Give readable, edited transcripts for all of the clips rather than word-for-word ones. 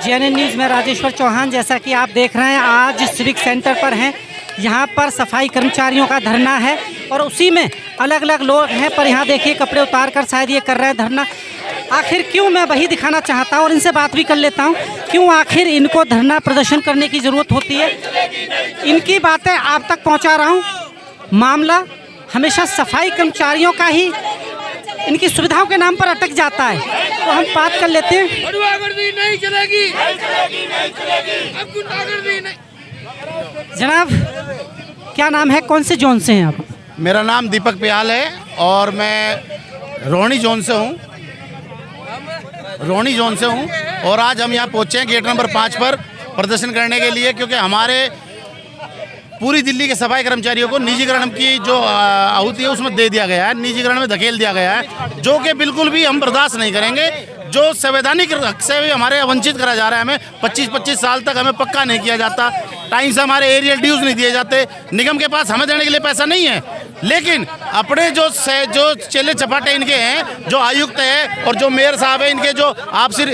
जेएनएन news में राजेश्वर चौहान। जैसा कि आप देख रहे हैं, आज सिविक सेंटर पर हैं। यहाँ पर सफाई कर्मचारियों का धरना है और उसी में अलग अलग लोग हैं, पर यहाँ देखिए कपड़े उतार कर शायद ये कर रहे हैं धरना। आखिर क्यों, मैं वही दिखाना चाहता हूँ और इनसे बात भी कर लेता हूँ, क्यों आखिर इनको धरना प्रदर्शन करने की ज़रूरत होती है। इनकी बातें आप तक पहुँचा रहा हूँ। मामला हमेशा सफाई कर्मचारियों का ही इनकी सुविधाओं के नाम पर अटक जाता है। तो हम बात कर लेते हैं। नहीं चलेगी। जनाब, क्या नाम है, कौन से जोन से हैं आप? मेरा नाम दीपक पियाल है और मैं रोहिणी जोन से हूँ। और आज हम यहाँ पहुँचे हैं गेट नंबर 5 पर प्रदर्शन करने के लिए, क्योंकि हमारे पूरी दिल्ली के सफाई कर्मचारियों को निजीकरण की जो आहुति है उसमें दे दिया गया है, निजीकरण में धकेल दिया गया है, जो कि बिल्कुल भी हम बर्दाश्त नहीं करेंगे। जो संवैधानिक हक से भी हमारे वंचित करा जा रहा है। हमें 25-25 साल तक हमें पक्का नहीं किया जाता, टाइम से हमारे एरियल ड्यूज नहीं दिए जाते, निगम के पास हमें देने के लिए पैसा नहीं है। लेकिन अपने जो चेले चपाटे इनके हैं, जो आयुक्त है और जो मेयर साहब है, इनके जो आपसी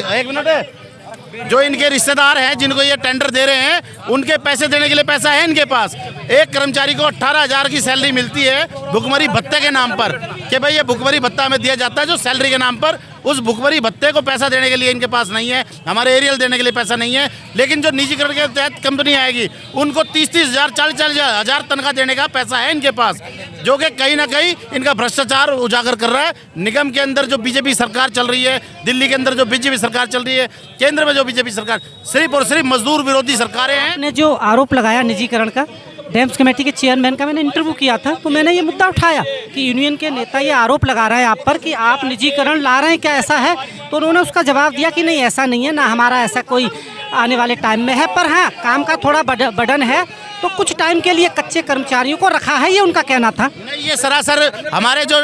जो इनके रिश्तेदार हैं जिनको ये टेंडर दे रहे हैं, उनके पैसे देने के लिए पैसा है इनके पास। एक कर्मचारी को 18,000 की सैलरी मिलती है भुखमरी भत्ते के नाम पर, कि भाई ये भुखमरी भत्ता हमें दिया जाता है जो सैलरी के नाम पर। उस भुखमरी भत्ते को पैसा देने के लिए इनके पास नहीं है, हमारे एरियल देने के लिए पैसा नहीं है। लेकिन जो निजीकरण के तहत कंपनी आएगी उनको 30-30,000 40-40,000 तनख्वाह देने का पैसा है इनके पास, जो कि कहीं ना कहीं इनका भ्रष्टाचार उजागर कर रहा है। निगम के अंदर जो बीजेपी सरकार चल रही है, दिल्ली के अंदर जो बीजेपी सरकार चल रही है, केंद्र में जो बीजेपी सरकार, सिर्फ और सिर्फ मजदूर विरोधी सरकारें हैं। ने जो आरोप लगाया निजीकरण का, डैम्स कमेटी के चेयरमैन का मैंने इंटरव्यू किया था, तो मैंने ये मुद्दा उठाया कि यूनियन के नेता ये आरोप लगा रहे हैं आप पर कि आप निजीकरण ला रहे हैं, क्या ऐसा है? तो उन्होंने उसका जवाब दिया कि नहीं, ऐसा नहीं है, ना हमारा ऐसा कोई आने वाले टाइम में है, पर हाँ काम का थोड़ा बर्डन है, तो कुछ टाइम के लिए कच्चे कर्मचारियों को रखा है, ये उनका कहना था। नहीं, ये सरासर हमारे जो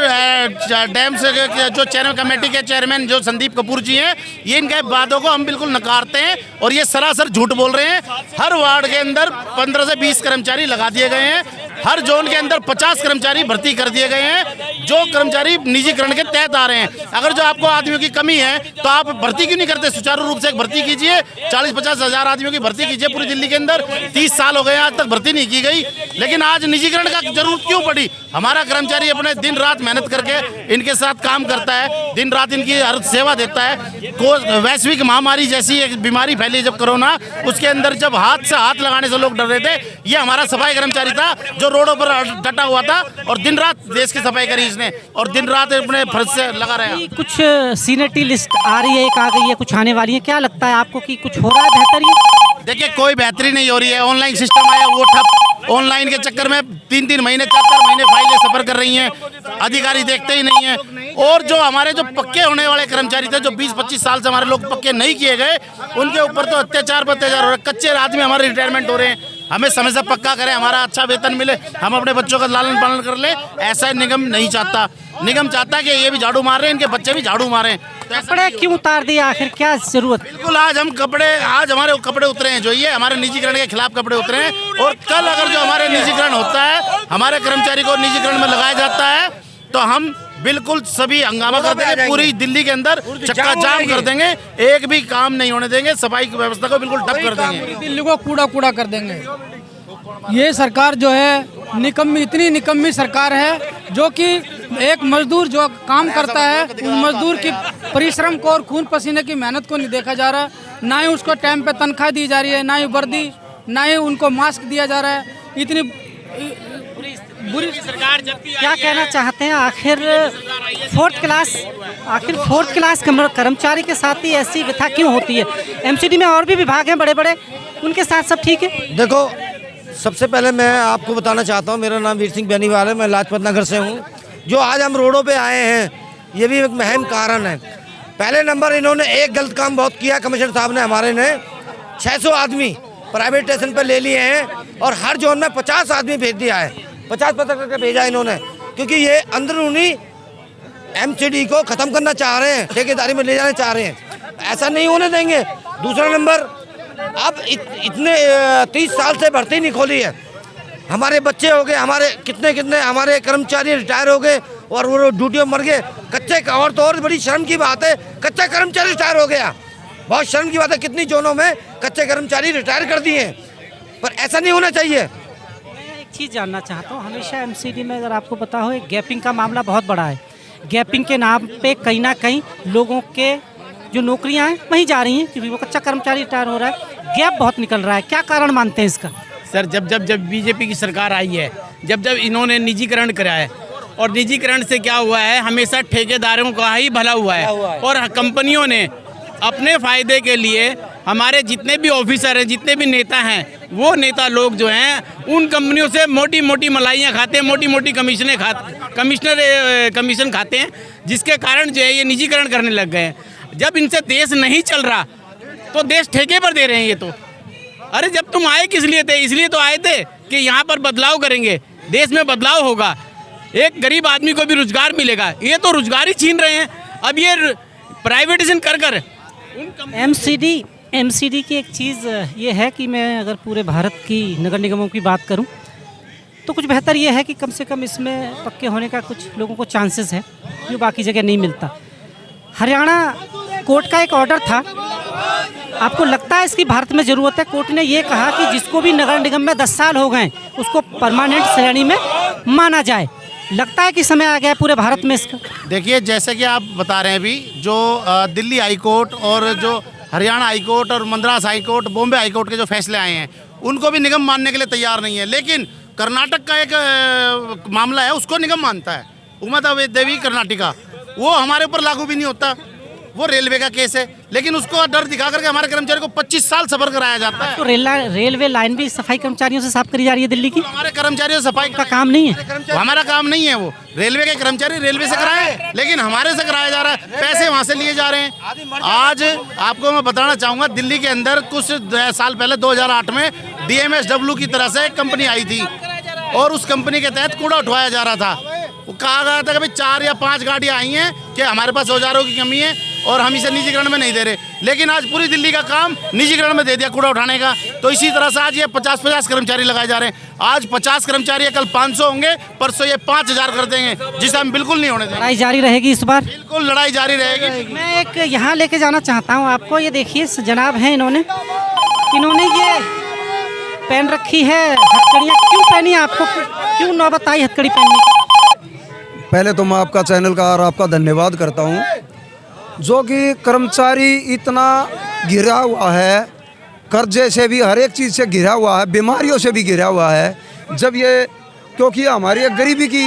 डैम्स जो चेयरमैन कमेटी के चेयरमैन जो संदीप कपूर जी हैं, ये इनके बातों को हम बिल्कुल नकारते हैं और ये सरासर झूठ बोल रहे हैं। हर वार्ड के अंदर 15 से 20 कर्मचारी लगा दिए गए हैं, हर जोन के अंदर 50 कर्मचारी भर्ती कर दिए गए हैं, जो कर्मचारी निजीकरण के तहत आ रहे हैं। अगर जो आपको आदमियों की कमी है तो आप भर्ती क्यों नहीं करते? सुचारू रूप से एक भर्ती कीजिए, 40-50 हज़ार आदमियों की भर्ती कीजिए पूरी दिल्ली के अंदर। 30 साल हो गए आज तक भर्ती नहीं की गई, लेकिन आज निजीकरण का जरूरत क्यों पड़ी? हमारा कर्मचारी अपने दिन रात मेहनत करके इनके साथ काम करता है, दिन रात इनकी हर सेवा देता है। वैश्विक महामारी जैसी एक बीमारी फैली जब कोरोना, उसके अंदर जब हाथ से हाथ लगाने से लोग डर रहे थे, ये हमारा सफाई कर्मचारी था जो रोडों पर डटा हुआ था और दिन रात देश की सफाई करी इसने और दिन रात अपने फर्ज से लगा रहा है। कुछ सीनियरिटी लिस्ट आ रही है, एक आ गई है, कुछ आने वाली है, क्या लगता है आपको कि कुछ हो रहा है बेहतर? देखिए, कोई बेहतरी नहीं हो रही है। ऑनलाइन सिस्टम आया वो ठप, ऑनलाइन के चक्कर में 3-3 महीने 4-4 महीने फाइलें सफर कर रही हैं, अधिकारी देखते ही नहीं हैं। और जो हमारे जो पक्के होने वाले कर्मचारी थे, जो 20-25 साल से हमारे लोग पक्के नहीं किए गए, उनके ऊपर तो अत्याचार हो रहा है। कच्चे आदमी हमारे रिटायरमेंट हो रहे हैं। हमें समय से पक्का करें, हमारा अच्छा वेतन मिले, हम अपने बच्चों का लालन पालन कर ले, ऐसा निगम नहीं चाहता। निगम चाहता है कि ये भी झाड़ू मार रहे हैं, इनके बच्चे भी झाड़ू मारें। कपड़े क्यों उतार दिए, आखिर क्या जरूरत? बिल्कुल, आज हमारे कपड़े उतरे हैं, जो ये हमारे निजीकरण के खिलाफ कपड़े उतरे हैं। और कल अगर जो हमारे निजीकरण होता है, हमारे कर्मचारी को निजीकरण में लगाया जाता है, तो हम बिल्कुल सभी हंगामा कर देंगे, पूरी दिल्ली के अंदर चक्का जाम कर देंगे, एक भी काम नहीं होने देंगे, सफाई की व्यवस्था को बिल्कुल ठप कर देंगे, दिल्ली को कूड़ा कर देंगे। ये सरकार जो है निकम्मी, इतनी निकम्मी सरकार है, जो कि एक मजदूर जो काम करता है, उस मजदूर की परिश्रम को और खून पसीने की मेहनत को नहीं देखा जा रहा, ना ही उसको टाइम पे तनख्वाह दी जा रही है, ना ही वर्दी, ना ही उनको मास्क दिया जा रहा है। इतनी बुरी सरकार क्या कहना चाहते हैं? आखिर फोर्थ क्लास कर्मचारी के साथ ही ऐसी व्यथा क्यों होती है? एमसीडी में और भी विभाग हैं बड़े बड़े, उनके साथ सब ठीक है? देखो, सबसे पहले मैं आपको बताना चाहता हूँ, मेरा नाम वीर सिंह बेनीवाल है, मैं लाजपत नगर से हूँ। जो आज हम रोडों पे आए हैं, ये भी एक महम कारण है। पहले नंबर, इन्होंने एक गलत काम बहुत किया, कमिश्नर साहब ने हमारे ने 600 आदमी प्राइवेट स्टेशन पर ले लिए हैं और हर जोन में 50 आदमी भेज दिया है, 50 करके भेजा इन्होंने, क्योंकि ये अंदरूनी एमसीडी को ख़त्म करना चाह रहे हैं, ठेकेदारी में ले जाना चाह रहे हैं। ऐसा नहीं होने देंगे। दूसरा नंबर, अब इतने 30 साल से भर्ती नहीं खोली है, हमारे बच्चे हो गए, हमारे कितने हमारे कर्मचारी रिटायर हो गए और वो ड्यूटी में मर गए। कच्चे, और तो और बड़ी शर्म की बात है, कच्चा कर्मचारी रिटायर हो गया, बहुत शर्म की बात है, कितनी जोनों में कच्चे कर्मचारी रिटायर कर दिए हैं, पर ऐसा नहीं होना चाहिए। मैं एक चीज़ जानना चाहता हूँ, हमेशा एमसीडी में अगर आपको पता हो, एक गैपिंग का मामला बहुत बड़ा है। गैपिंग के नाम पे कहीं ना कहीं लोगों के जो नौकरियां हैं वहीं जा रही हैं, क्योंकि वो कच्चा कर्मचारी रिटायर हो रहा है, गैप बहुत निकल रहा है। क्या कारण मानते हैं इसका? सर जब बीजेपी की सरकार आई है, जब इन्होंने निजीकरण करा है, और निजीकरण से क्या हुआ है, हमेशा ठेकेदारों का ही भला हुआ है, और कंपनियों ने अपने फ़ायदे के लिए हमारे जितने भी ऑफिसर हैं, जितने भी नेता हैं, वो नेता लोग जो हैं उन कंपनियों से मोटी मोटी मलाइयाँ खाते हैं, मोटी मोटी कमीशन खाते हैं, जिसके कारण जो है ये निजीकरण करने लग गए हैं। जब इनसे देश नहीं चल रहा तो देश ठेके पर दे रहे हैं ये तो। अरे जब तुम आए किस लिए थे? इसलिए तो आए थे कि यहाँ पर बदलाव करेंगे, देश में बदलाव होगा, एक गरीब आदमी को भी रोजगार मिलेगा। ये तो रोजगार ही छीन रहे हैं अब ये प्राइवेटाइजेशन कर एमसीडी की एक चीज़ ये है कि मैं अगर पूरे भारत की नगर निगमों की बात करूं तो कुछ बेहतर ये है कि कम से कम इसमें पक्के होने का कुछ लोगों को चांसेस है, जो बाकी जगह नहीं मिलता। हरियाणा कोर्ट का एक ऑर्डर था, आपको लगता है इसकी भारत में ज़रूरत है? कोर्ट ने ये कहा कि जिसको भी नगर निगम में 10 साल हो गए उसको परमानेंट श्रेणी में माना जाए। लगता है कि समय आ गया है पूरे भारत में इसका? देखिए, जैसे कि आप बता रहे हैं अभी, जो दिल्ली हाई कोर्ट और जो हरियाणा हाई कोर्ट और Madras high court, Bombay high court के जो फैसले आए हैं, उनको भी निगम मानने के लिए तैयार नहीं है। लेकिन कर्नाटक का एक मामला है, उसको निगम मानता है, उमा देवी कर्नाटका, वो हमारे ऊपर लागू भी नहीं होता, वो रेलवे का केस है। लेकिन उसको डर दिखा करके हमारे कर्मचारी को 25 साल सफर कराया जाता है। तो रेलवे लाइन भी सफाई कर्मचारियों से साफ करी जा रही है दिल्ली की। हमारे कर्मचारियों से सफाई का काम नहीं है, हमारा काम नहीं है। वो रेलवे के कर्मचारी रेलवे से कराए, लेकिन हमारे से कराया जा रहा है, पैसे वहाँ से लिए जा रहे हैं। आज आपको मैं बताना चाहूँगा, दिल्ली के अंदर कुछ साल पहले 2008 में DMSW की तरह से एक कंपनी आई थी, और उस कंपनी के तहत कूड़ा उठवाया जा रहा था। वो कहा गया था कि भाई 4 या 5 गाड़ियाँ आई हैं कि हमारे पास औजारों की कमी है और हम इसे निजीकरण में नहीं दे रहे। लेकिन आज पूरी दिल्ली का काम निजीकरण में दे दिया कूड़ा उठाने का। तो इसी तरह से आज ये 50-50 कर्मचारी लगाए जा रहे हैं। आज 50 कर्मचारी है, कल 500 होंगे, परसों ये 5000 कर देंगे, जिसे हम बिल्कुल नहीं होने देंगे। लड़ाई जारी रहेगी इस बार? बिल्कुल लड़ाई जारी रहेगी। मैं एक यहाँ लेके जाना चाहता हूँ आपको। ये देखिए जनाब हैं, इन्होंने ये पहन रखी है हथकड़ियाँ। क्यों पहनी है आपको, क्यों नौबत आई हथकड़ी पहनने की? पहले तो मैं आपका चैनल का और आपका धन्यवाद करता हूं, जो कि कर्मचारी इतना घिरा हुआ है, कर्जे से भी, हर एक चीज़ से घिरा हुआ है, बीमारियों से भी घिरा हुआ है। जब ये, क्योंकि हमारी एक गरीबी की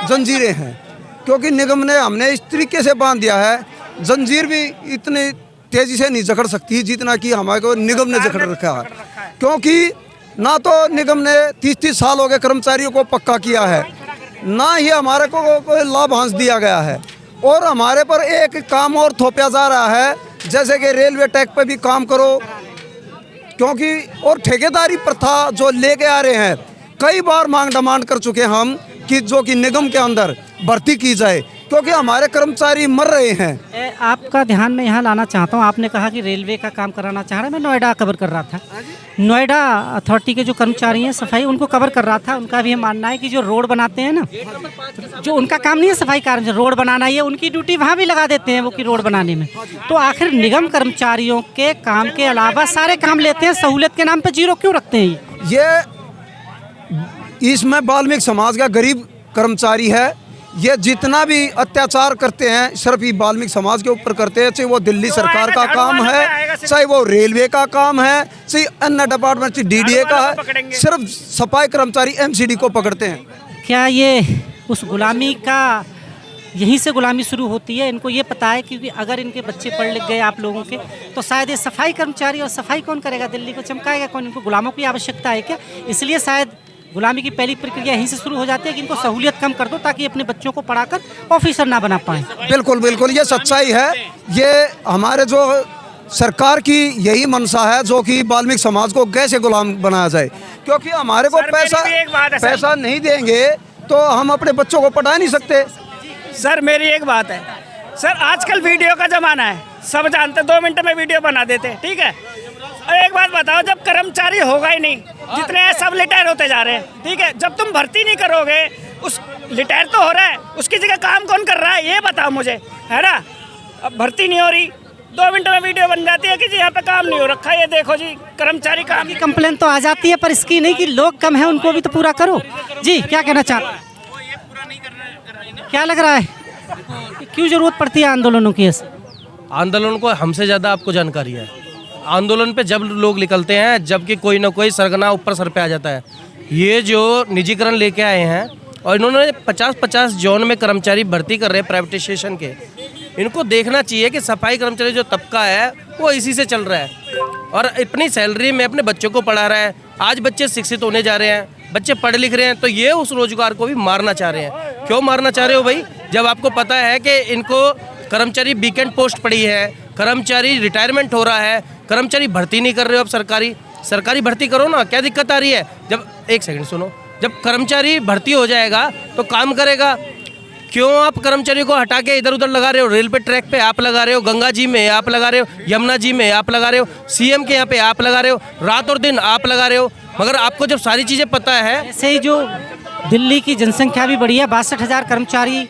जंजीरें हैं, क्योंकि निगम ने हमने इस तरीके से बांध दिया है, जंजीर भी इतनी तेज़ी से नहीं जकड़ सकती जितना कि हमारे को निगम ने जकड़ रखा है। क्योंकि ना तो निगम ने 30-30 साल हो गए कर्मचारियों को पक्का किया है, ना ही हमारे को कोई लाभांश दिया गया है, और हमारे पर एक काम और थोपा जा रहा है, जैसे कि रेलवे टैग पे भी काम करो, क्योंकि और ठेकेदारी प्रथा जो लेके आ रहे हैं। कई बार मांग डिमांड कर चुके हम कि जो कि निगम के अंदर भर्ती की जाए, क्योंकि हमारे कर्मचारी मर रहे हैं। आपका ध्यान में यहाँ लाना चाहता हूँ, आपने कहा कि रेलवे का काम कराना चाह रहा है। मैं नोएडा कवर कर रहा था, नोएडा अथॉरिटी के जो कर्मचारी हैं सफाई, उनको कवर कर रहा था। उनका भी ये मानना है कि जो रोड बनाते हैं ना, जो उनका काम नहीं है सफाई कार्य, रोड बनाना, ये उनकी ड्यूटी वहाँ भी लगा देते हैं वो कि रोड बनाने में। तो आखिर निगम कर्मचारियों के काम के अलावा सारे काम लेते हैं, सहूलियत के नाम पर जीरो क्यों रखते हैं? ये इसमें वाल्मीकि समाज का गरीब कर्मचारी है, ये जितना भी अत्याचार करते हैं सिर्फ ये वाल्मीकि समाज के ऊपर करते हैं। चाहे वो दिल्ली सरकार का काम है, चाहे वो रेलवे का काम है, चाहे अन्य डिपार्टमेंट DDA का है, सिर्फ सफाई कर्मचारी MCD को पकड़ते हैं। क्या ये उस गुलामी का, यहीं से गुलामी शुरू होती है? इनको ये पता है क्योंकि अगर इनके बच्चे पढ़ लिख गए आप लोगों के, तो शायद ये सफाई कर्मचारी, और सफाई कौन करेगा? दिल्ली को चमकाएगा कौन? इनको गुलामों की आवश्यकता है क्या? इसलिए शायद गुलामी की पहली प्रक्रिया यहीं से शुरू हो जाती है कि इनको सहूलियत कम कर दो ताकि अपने बच्चों को पढ़ाकर ऑफिसर ना बना पाए। बिल्कुल बिल्कुल, ये सच्चाई है। ये हमारे जो सरकार की यही मंशा है, जो कि वाल्मीकि समाज को कैसे गुलाम बनाया जाए, क्योंकि हमारे को पैसा नहीं देंगे तो हम अपने बच्चों को पढ़ा नहीं सकते। सर मेरी एक बात है, सर आजकल वीडियो का ज़माना है, सब जानते, 2 मिनट में वीडियो बना देते हैं, ठीक है। और एक बात बताओ, जब कर्मचारी होगा ही नहीं, जितने हैं सब रिटायर होते जा रहे हैं, ठीक है। जब तुम भर्ती नहीं करोगे, उस रिटायर तो हो रहा है, उसकी जगह काम कौन कर रहा है ये बताओ मुझे, है ना। अब भर्ती नहीं हो रही, 2 मिनट में वीडियो बन जाती है कि जी यहाँ पे काम नहीं हो रखा, ये देखो जी कर्मचारी काम की कंप्लेन तो आ जाती है, पर इसकी नहीं कि लोग कम हैं उनको भी तो पूरा करो। जी क्या कहना चाहते हैं? क्या लग रहा है कि क्यों जरूरत पड़ती है आंदोलनों की? ऐसे आंदोलन को हमसे ज़्यादा आपको जानकारी है। आंदोलन पे जब लोग निकलते हैं, जबकि कोई ना कोई सरगना ऊपर सर पे आ जाता है। ये जो निजीकरण लेके आए हैं और इन्होंने 50-50 जोन में कर्मचारी भर्ती कर रहे हैं प्राइवेटाइजेशन के, इनको देखना चाहिए कि सफाई कर्मचारी जो तबका है वो इसी से चल रहा है और अपनी सैलरी में अपने बच्चों को पढ़ा रहा है। आज बच्चे शिक्षित होने जा रहे हैं, बच्चे पढ़ लिख रहे हैं, तो ये उस रोजगार को भी मारना चाह रहे हैं। क्यों मारना चाह रहे हो भाई? जब आपको पता है कि इनको कर्मचारी वीकेंड पोस्ट पड़ी है, कर्मचारी रिटायरमेंट हो रहा है, कर्मचारी भर्ती नहीं कर रहे हो। अब सरकारी भर्ती करो ना, क्या दिक्कत आ रही है? जब एक सेकंड सुनो, जब कर्मचारी भर्ती हो जाएगा तो काम करेगा। क्यों आप कर्मचारी को हटा के इधर उधर लगा रहे हो? रेलवे ट्रैक पे आप लगा रहे हो, गंगा जी में आप लगा रहे हो, यमुना जी में आप लगा रहे हो, सीएम के यहाँ पे आप लगा रहे हो, रात और दिन आप लगा रहे हो। मगर आपको जब सारी चीज़ें पता है, ऐसे ही जो दिल्ली की जनसंख्या भी बढ़ी है, 62,000 कर्मचारी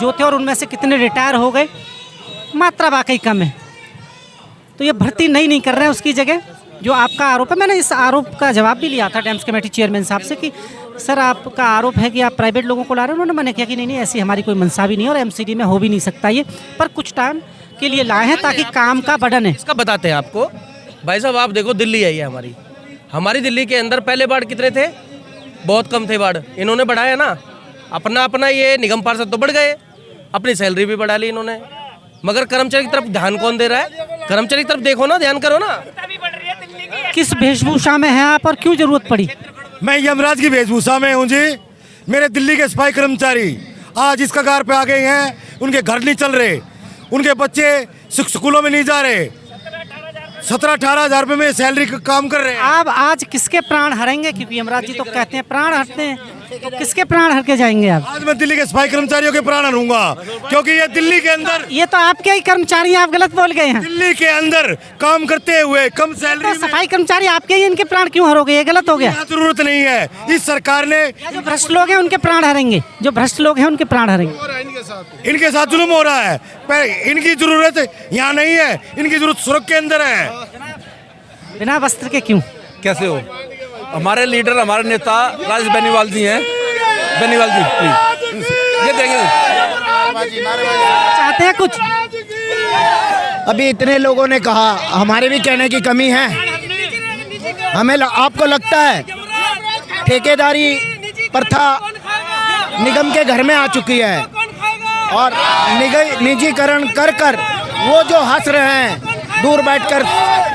जो थे और उनमें से कितने रिटायर हो गए, मात्रा वाकई कम है। तो ये भर्ती नहीं कर रहे हैं उसकी जगह। जो आपका आरोप है, मैंने इस आरोप का जवाब भी लिया था डैम्स कमेटी चेयरमैन साहब से कि सर आपका आरोप है कि आप प्राइवेट लोगों को ला रहे हैं। उन्होंने मैंने किया कि नहीं ऐसी हमारी कोई मंशा भी नहीं है और एमसीडी में हो भी नहीं सकता ये, पर कुछ टाइम के लिए लाए हैं ताकि काम का बर्डन है। इसका बताते हैं आपको। भाई साहब आप देखो, दिल्ली आई है हमारी दिल्ली के अंदर पहले वार्ड कितने थे? बहुत कम थे वार्ड। इन्होंने बढ़ाया ना, अपना ये निगम पार्षद तो बढ़ गए, अपनी सैलरी भी बढ़ा ली इन्होंने। मगर कर्मचारी की तरफ ध्यान कौन दे रहा है? कर्मचारी की तरफ देखो ना, ध्यान करो ना। किस वेशभूषा में हैं आप और क्यों जरूरत पड़ी? मैं यमराज की वेशभूषा में हूँ जी। मेरे दिल्ली के सफाई कर्मचारी आज इस कगार पे आ गए हैं, उनके घर नहीं चल रहे, उनके बच्चे स्कूलों में नहीं जा रहे, 17-18 हज़ार रुपये में सैलरी का काम कर रहे हैं। आप आज किसके प्राण हरेंगे? क्योंकि यमराज जी तो कहते हैं प्राण हरते हैं, तो किसके प्राण हर के जाएंगे आप? आज मैं दिल्ली के सफाई कर्मचारियों के प्राण हरूंगा, क्योंकि ये दिल्ली के अंदर, ये तो आपके ही कर्मचारी हैं, आप गलत बोल गए हैं। दिल्ली के अंदर काम करते हुए कम सैलरी तो में सफाई कर्मचारी आपके ही, इनके प्राण क्यों हरोगे? ये गलत हो गया। जरूरत नहीं है। इस सरकार ने जो भ्रष्ट लोग हैं उनके प्राण हरेंगे, जो भ्रष्ट लोग हैं उनके प्राण हरेंगे। इनके साथ जुल्म हो रहा है, पर इनकी जरूरत यहाँ नहीं है, इनकी जरूरत सुरक्षा के अंदर है। बिना वस्त्र के क्यों? कैसे हो? हमारे लीडर, हमारे नेता राजेश बेनीवाल जी हैं। बेनीवाल जी प्लीज ये देंगे। चाहते हैं कुछ? अभी इतने लोगों ने कहा, हमारे भी कहने की कमी है। आपको लगता है ठेकेदारी प्रथा निगम के घर में आ चुकी है और निजीकरण कर वो जो हंस रहे हैं दूर बैठकर,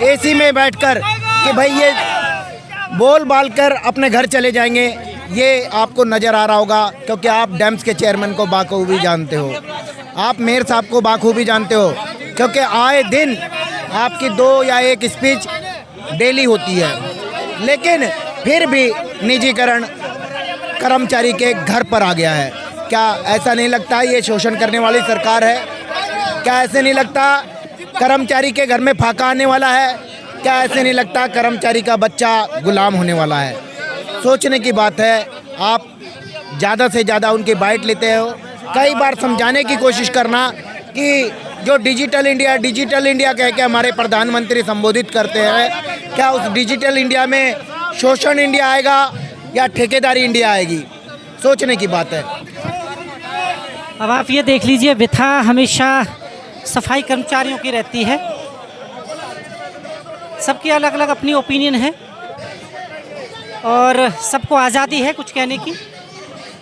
एसी में बैठकर कि भाई ये बोल बाल कर अपने घर चले जाएंगे, ये आपको नज़र आ रहा होगा। क्योंकि आप डैम्स के चेयरमैन को बाखूबी जानते हो, आप मेयर साहब को बाखूबी जानते हो, क्योंकि आए दिन आपकी 2 या 1 स्पीच डेली होती है। लेकिन फिर भी निजीकरण कर्मचारी के घर पर आ गया है। क्या ऐसा नहीं लगता ये शोषण करने वाली सरकार है? क्या ऐसे नहीं लगता कर्मचारी के घर में फाका आने वाला है? क्या ऐसे नहीं लगता कर्मचारी का बच्चा गुलाम होने वाला है? सोचने की बात है। आप ज़्यादा से ज़्यादा उनकी बाइट लेते हो। कई बार समझाने की कोशिश करना कि जो डिजिटल इंडिया कह के हमारे प्रधानमंत्री संबोधित करते हैं, क्या उस डिजिटल इंडिया में शोषण इंडिया आएगा या ठेकेदारी इंडिया आएगी? सोचने की बात है। अब आप ये देख लीजिए, व्यथा हमेशा सफाई कर्मचारियों की रहती है। सबकी अलग अलग अपनी ओपिनियन है और सबको आज़ादी है कुछ कहने की।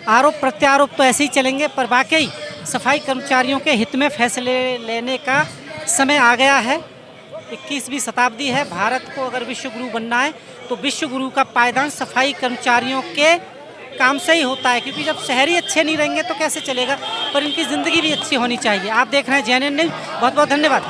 आरोप प्रत्यारोप तो ऐसे ही चलेंगे, पर वाकई सफाई कर्मचारियों के हित में फैसले लेने का समय आ गया है। 21वीं शताब्दी है। भारत को अगर विश्व गुरु बनना है तो विश्व गुरु का पायदान सफाई कर्मचारियों के काम से ही होता है, क्योंकि जब शहरी अच्छे नहीं रहेंगे तो कैसे चलेगा। पर इनकी ज़िंदगी भी अच्छी होनी चाहिए। आप देख रहे हैं JNN न्यूज़। बहुत बहुत धन्यवाद।